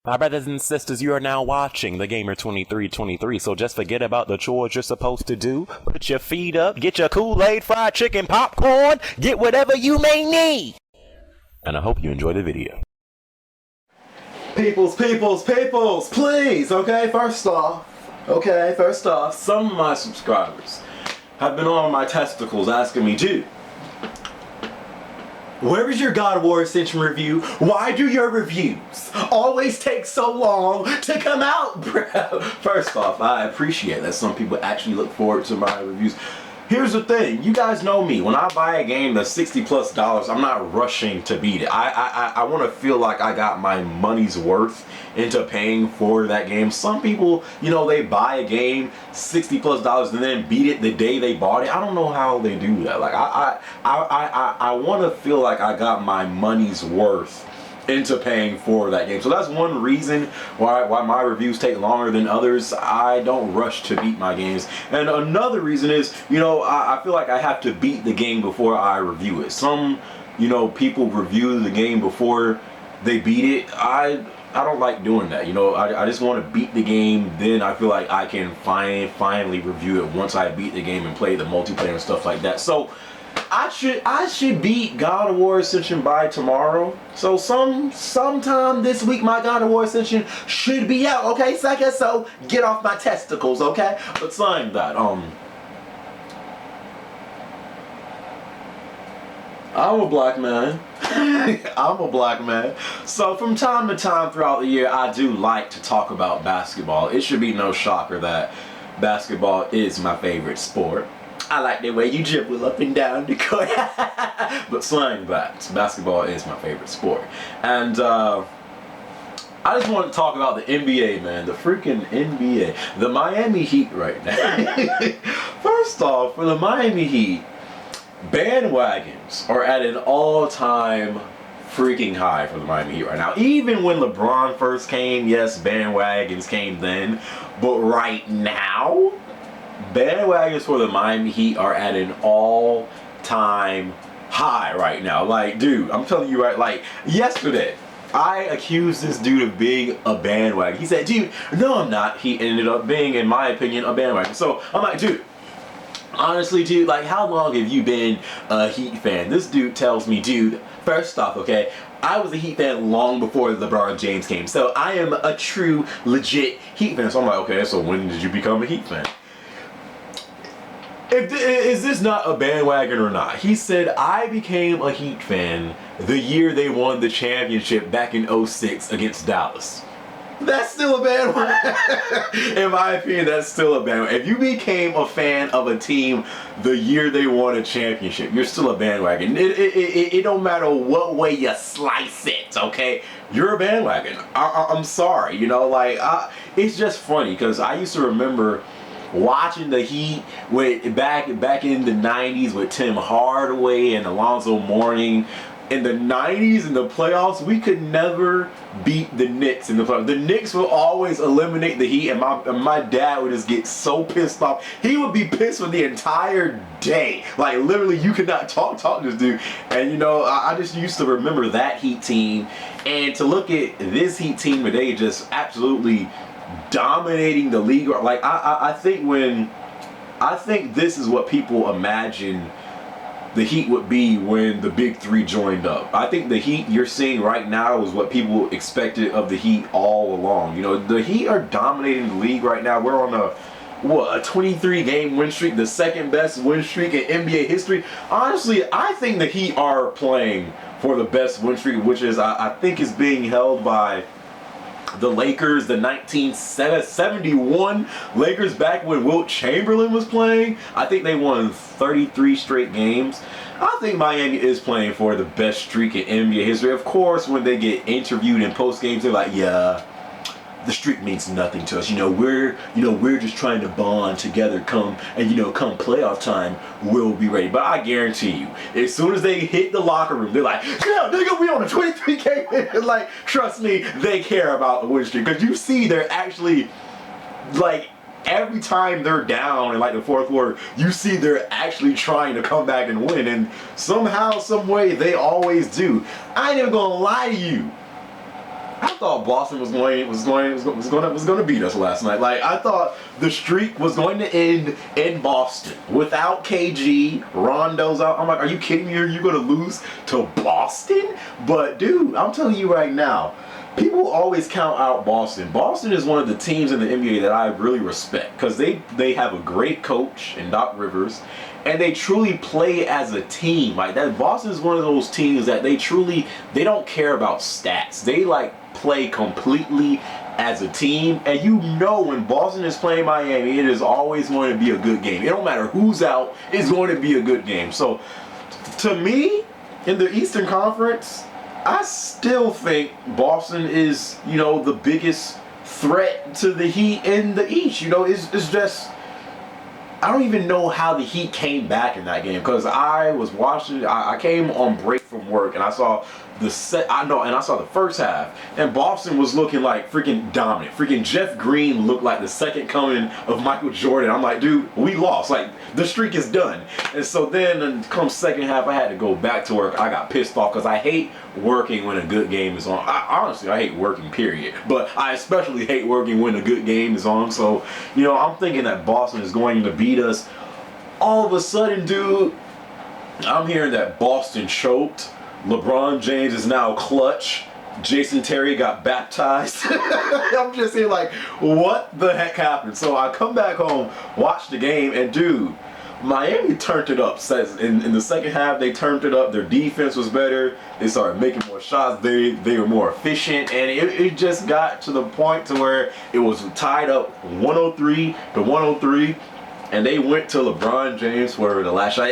My brothers and sisters, you are now watching The Gamer 2323, so just forget about the chores you're supposed to do. Put your feet up, get your Kool-Aid, fried chicken, popcorn, get whatever you may need. And I hope you enjoy the video. Peoples, please, okay, first off, some of my subscribers have been on my testicles asking me, dude, where is your God of War Ascension review? Why do your reviews always take so long to come out, bro? First off, I appreciate that some people actually look forward to my reviews. Here's the thing, you guys know me. When I buy a game that's $60+, I'm not rushing to beat it. I want to feel like I got my money's worth into paying for that game. Some people, you know, they buy a game $60+ and then beat it the day they bought it. I don't know how they do that. Like I want to feel like I got my money's worth into paying for that game. So that's one reason why my reviews take longer than others. I don't rush to beat my games. And another reason is, you know, I feel like I have to beat the game before I review it. Some, you know, people review the game before they beat it. I don't like doing that. You know, I just want to beat the game, then I feel like I can finally review it once I beat the game and play the multiplayer and stuff like that. So I should beat God of War Ascension by tomorrow. So sometime this week my God of War Ascension should be out, okay, Saka? So get off my testicles, okay? But saying that, I'm a black man. I'm a black man. So from time to time throughout the year, I do like to talk about basketball. It should be no shocker that basketball is my favorite sport. I like the way you dribble up and down the court. But slang that, basketball is my favorite sport. And I just want to talk about the NBA, man. The freaking NBA. The Miami Heat right now. First off, for the Miami Heat, bandwagons are at an all-time freaking high for the Miami Heat right now. Even when LeBron first came, yes, bandwagons came then. But right now, bandwagons for the Miami Heat are at an all-time high right now. Like, dude, I'm telling you right, like, yesterday, I accused this dude of being a bandwagon. He said, dude, no, I'm not. He ended up being, in my opinion, a bandwagon. So, I'm like, dude, honestly, dude, like, how long have you been a Heat fan? This dude tells me, dude, first off, okay, I was a Heat fan long before LeBron James came. So, I am a true, legit Heat fan. So, I'm like, okay, so when did you become a Heat fan? Is this not a bandwagon or not? He said, I became a Heat fan the year they won the championship back in 06 against Dallas. That's still a bandwagon. In my opinion, that's still a bandwagon. If you became a fan of a team the year they won a championship, you're still a bandwagon. It don't matter what way you slice it, okay? You're a bandwagon. I'm sorry, you know, like, it's just funny because I used to remember watching the Heat with back in the 90s with Tim Hardaway and Alonzo Mourning. In the 90s, in the playoffs, we could never beat the Knicks in the playoffs. The Knicks will always eliminate the Heat, and my dad would just get so pissed off. He would be pissed for the entire day. Like, literally, you could not talk to this dude. And, you know, I just used to remember that Heat team. And to look at this Heat team today, just absolutely dominating the league. Like, I think this is what people imagine the Heat would be when the big three joined up. I think the Heat you're seeing right now is what people expected of the Heat all along. You know, the Heat are dominating the league right now. We're on a 23-game win streak, the second best win streak in NBA history. Honestly, I think the Heat are playing for the best win streak, which is I think is being held by the Lakers, the 1971 Lakers, back when Wilt Chamberlain was playing. I think they won 33 straight games. I think Miami is playing for the best streak in NBA history. Of course, when they get interviewed in post games, they're like, yeah, the streak means nothing to us. We're just trying to bond together. Come playoff time, we'll be ready. But I guarantee you, as soon as they hit the locker room, they're like, yeah, nigga, we on a 23-game. Like, trust me, they care about the win streak. Because you see, they're actually, like, every time they're down in like the fourth quarter, you see they're actually trying to come back and win. And somehow, some way, they always do. I ain't even gonna lie to you. I thought Boston was going to beat us last night. Like, I thought the streak was going to end in Boston without KG. Rondo's out. I'm like, are you kidding me? Are you going to lose to Boston? But dude, I'm telling you right now, people always count out Boston. Boston is one of the teams in the NBA that I really respect because they have a great coach in Doc Rivers, and they truly play as a team. Like that, Boston is one of those teams that they don't care about stats. They like play completely as a team, and you know when Boston is playing Miami, it is always going to be a good game. It don't matter who's out, it's going to be a good game. So to me, in the Eastern Conference, I still think Boston is, the biggest threat to the Heat in the East. It's just, I don't even know how the Heat came back in that game because I was watching. I came on break from work and I saw the first half, and Boston was looking like freaking dominant. Freaking Jeff Green looked like the second coming of Michael Jordan. I'm like, dude, we lost. Like the streak is done. And so then, come second half, I had to go back to work. I got pissed off because I hate working when a good game is on. Honestly, I hate working, period. But I especially hate working when a good game is on. So, I'm thinking that Boston is going to beat us. All of a sudden, dude, I'm hearing that Boston choked. LeBron James is now clutch. Jason Terry got baptized. I'm just here like, what the heck happened? So I come back home, watch the game, and dude, Miami turned it up. In the second half, they turned it up. Their defense was better. They started making more shots. They were more efficient, and it just got to the point to where it was tied up 103-103, and they went to LeBron James for the last shot.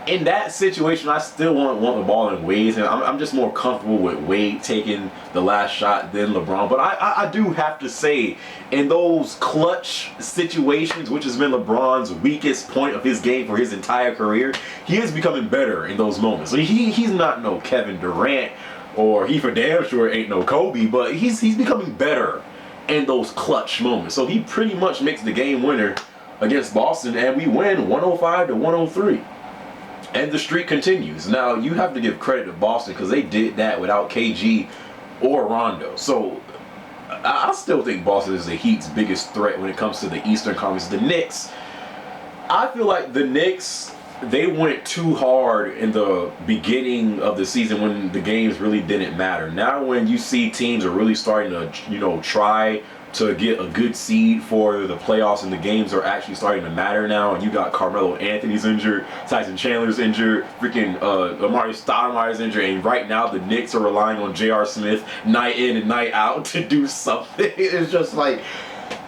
In that situation, I still want the ball in Wade's, and I'm just more comfortable with Wade taking the last shot than LeBron. But I do have to say, in those clutch situations, which has been LeBron's weakest point of his game for his entire career, he is becoming better in those moments. So he's not no Kevin Durant, or he for damn sure ain't no Kobe, but he's becoming better in those clutch moments. So he pretty much makes the game winner against Boston, and we win 105-103. And the streak continues. Now, you have to give credit to Boston because they did that without KG or Rondo. So, I still think Boston is the Heat's biggest threat when it comes to the Eastern Conference. The Knicks, I feel like the Knicks, they went too hard in the beginning of the season when the games really didn't matter. Now, when you see teams are really starting to, try to get a good seed for the playoffs, and the games are actually starting to matter now, and you got Carmelo Anthony's injured, Tyson Chandler's injured, freaking Amari Stoudemire's injured, and right now the Knicks are relying on J.R. Smith night in and night out to do something. It's just like,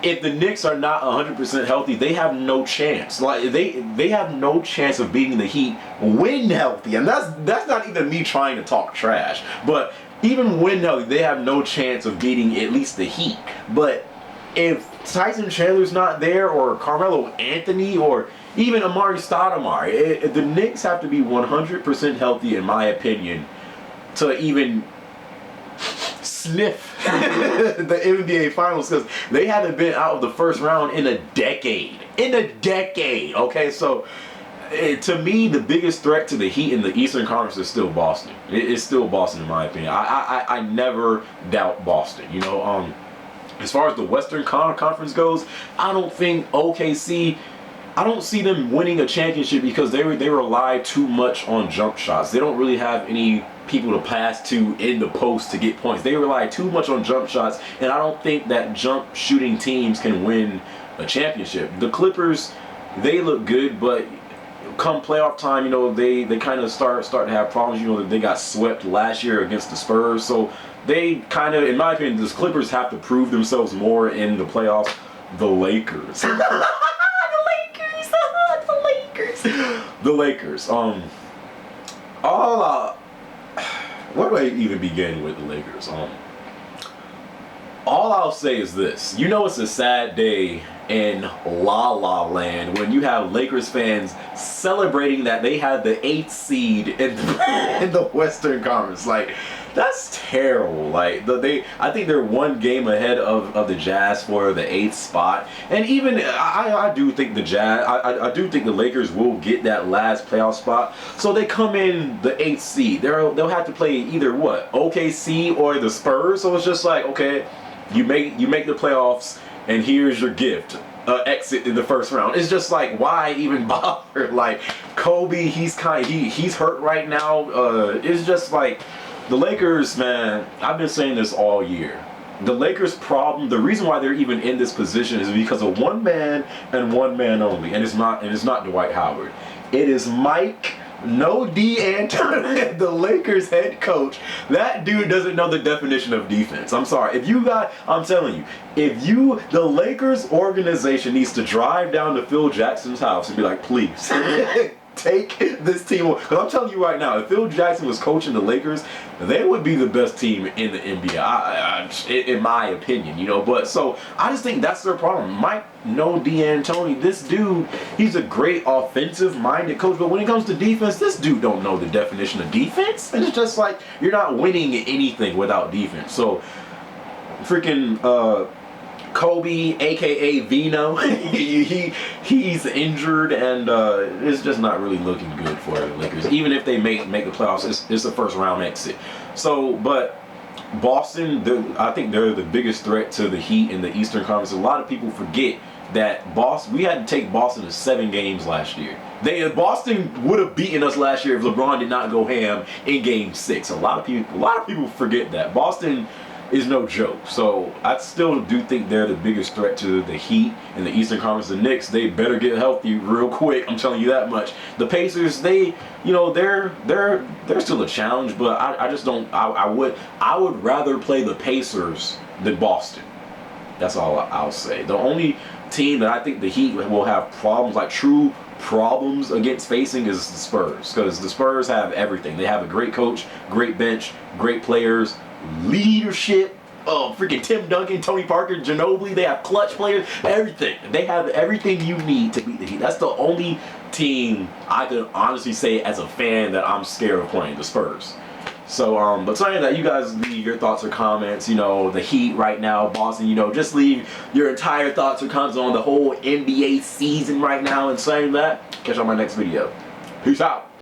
if the Knicks are not 100% healthy, they have no chance. Like they have no chance of beating the Heat when healthy, and that's not even me trying to talk trash, but even when healthy, they have no chance of beating at least the Heat. But if Tyson Chandler's not there, or Carmelo Anthony, or even Amari Stoudemire, the Knicks have to be 100% healthy, in my opinion, to even sniff the NBA Finals, because they haven't been out of the first round in a decade. Okay, so to me, the biggest threat to the Heat in the Eastern Conference is still Boston. It's still Boston, in my opinion. I never doubt Boston. As far as the Western Conference goes, I don't think OKC, I don't see them winning a championship because they rely too much on jump shots. They don't really have any people to pass to in the post to get points. They rely too much on jump shots, and I don't think that jump shooting teams can win a championship. The Clippers, they look good, but come playoff time, they kind of start to have problems. They got swept last year against the Spurs, so they kind of, in my opinion, the Clippers have to prove themselves more in the playoffs. The Lakers. The Lakers. Where do I even begin with the Lakers? All I'll say is this. It's a sad day in La La Land when you have Lakers fans celebrating that they had the 8th seed in the Western Conference. Like, that's terrible. Like, I think they're one game ahead of the Jazz for the 8th spot. And even I do think the Jazz, I do think the Lakers will get that last playoff spot. So they come in the 8th seed. They'll have to play either what, OKC or the Spurs. So it's just like, okay, you make the playoffs, and here's your gift. Exit in the first round. It's just like, why even bother? Like, Kobe, he's hurt right now. It's just like, the Lakers, man, I've been saying this all year. The Lakers' problem, the reason why they're even in this position is because of one man and one man only. And it's not Dwight Howard. It is Mike No D'Antoni, the Lakers head coach. That dude doesn't know the definition of defense. I'm sorry. I'm telling you, the Lakers organization needs to drive down to Phil Jackson's house and be like, please, take this team. Because I'm telling you right now, if Phil Jackson was coaching the Lakers, they would be the best team in the NBA, in my opinion, you know. But so I just think that's their problem. Mike No D'Antoni, this dude, he's a great offensive-minded coach, but when it comes to defense, this dude don't know the definition of defense. And it's just like, you're not winning anything without defense. So freaking Kobe, aka Vino, he's injured, and it's just not really looking good for the Lakers. Even if they make the playoffs, it's a first round exit. So, but Boston, I think they're the biggest threat to the Heat in the Eastern Conference. A lot of people forget that we had to take Boston to 7 games last year. Boston would have beaten us last year if LeBron did not go ham in Game 6. A lot of people forget that Boston is no joke. So I still do think they're the biggest threat to the Heat in the Eastern Conference. The Knicks, they better get healthy real quick. I'm telling you that much. The Pacers, they're still a challenge, but I just don't. I would rather play the Pacers than Boston. That's all I'll say. The only team that I think the Heat will have problems, like true problems against facing, is the Spurs, because the Spurs have everything. They have a great coach, great bench, great players, leadership, freaking Tim Duncan, Tony Parker, Ginobili. They have clutch players, everything. They have everything you need to beat the Heat. That's the only team I can honestly say as a fan that I'm scared of playing, the Spurs. So, but saying that, you guys leave your thoughts or comments, the Heat right now, Boston, just leave your entire thoughts or comments on the whole NBA season right now, and saying that, catch you on my next video. Peace out.